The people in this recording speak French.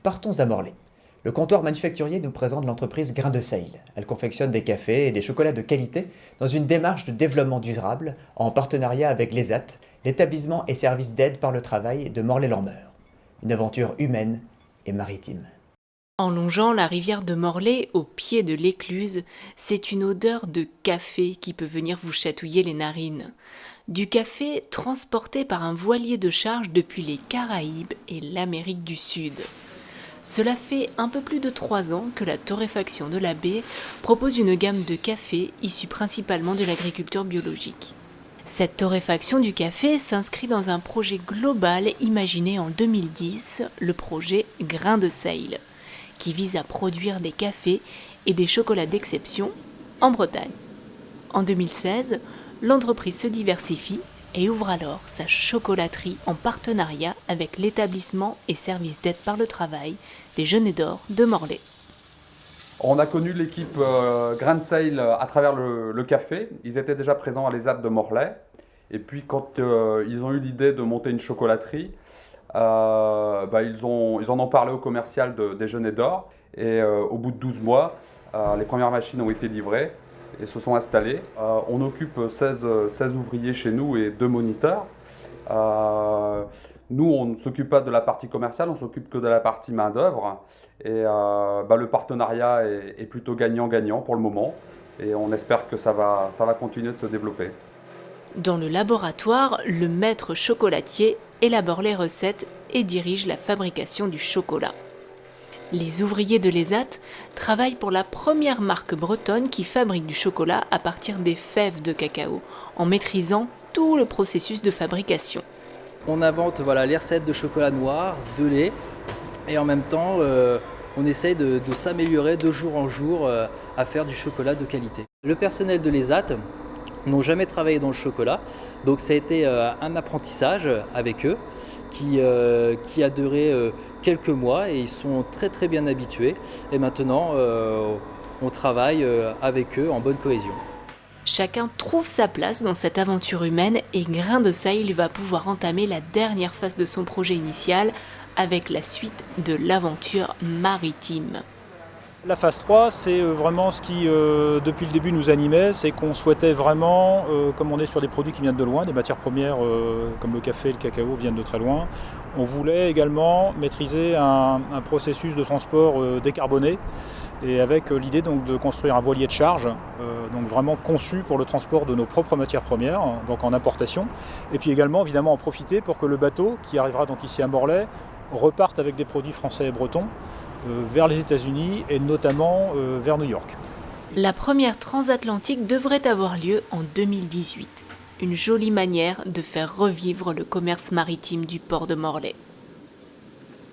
Partons à Morlaix. Le comptoir manufacturier nous présente l'entreprise Grain de Seil. Elle confectionne des cafés et des chocolats de qualité dans une démarche de développement durable en partenariat avec l'ESAT, l'établissement et service d'aide par le travail de Morlaix-Lormeur. Une aventure humaine et maritime. En longeant la rivière de Morlaix au pied de l'écluse, c'est une odeur de café qui peut venir vous chatouiller les narines. Du café transporté par un voilier de charge depuis les Caraïbes et l'Amérique du Sud. Cela fait un peu plus de 3 ans que la torréfaction de la baie propose une gamme de cafés issus principalement de l'agriculture biologique. Cette torréfaction du café s'inscrit dans un projet global imaginé en 2010, le projet Grain de Seil, qui vise à produire des cafés et des chocolats d'exception en Bretagne. En 2016, l'entreprise se diversifie et ouvre alors sa chocolaterie en partenariat avec l'établissement et service d'aide par le travail des Genêts d'Or de Morlaix. On a connu l'équipe Grain de Seil à travers le café. Ils étaient déjà présents à l'ESAT de Morlaix. Et puis quand ils ont eu l'idée de monter une chocolaterie, ils en ont parlé au commercial des Genêts d'Or. Et au bout de 12 mois, les premières machines ont été livrées et se sont installées. On occupe 16 ouvriers chez nous et 2 moniteurs. Nous, on ne s'occupe pas de la partie commerciale, on s'occupe que de la partie main-d'œuvre. Et le partenariat est plutôt gagnant-gagnant pour le moment. Et on espère que ça va continuer de se développer. Dans le laboratoire, le maître chocolatier élabore les recettes et dirige la fabrication du chocolat. Les ouvriers de l'ESAT travaillent pour la première marque bretonne qui fabrique du chocolat à partir des fèves de cacao, en maîtrisant tout le processus de fabrication. On invente les recettes de chocolat noir, de lait, et en même temps, on essaye de s'améliorer de jour en jour à faire du chocolat de qualité. Le personnel de l'ESAT n'ont jamais travaillé dans le chocolat, donc ça a été un apprentissage avec eux qui a duré quelques mois et ils sont très très bien habitués. Et maintenant, on travaille avec eux en bonne cohésion. Chacun trouve sa place dans cette aventure humaine et Grain de Seil va pouvoir entamer la dernière phase de son projet initial avec la suite de l'aventure maritime. La phase 3, c'est vraiment ce qui, depuis le début, nous animait, c'est qu'on souhaitait vraiment, comme on est sur des produits qui viennent de loin, des matières premières comme le café et le cacao viennent de très loin, on voulait également maîtriser un processus de transport décarboné et avec l'idée donc de construire un voilier de charge, donc vraiment conçu pour le transport de nos propres matières premières, donc en importation, et puis également évidemment en profiter pour que le bateau qui arrivera donc ici à Morlaix reparte avec des produits français et bretons vers les États-Unis et notamment vers New York. La première transatlantique devrait avoir lieu en 2018. Une jolie manière de faire revivre le commerce maritime du port de Morlaix.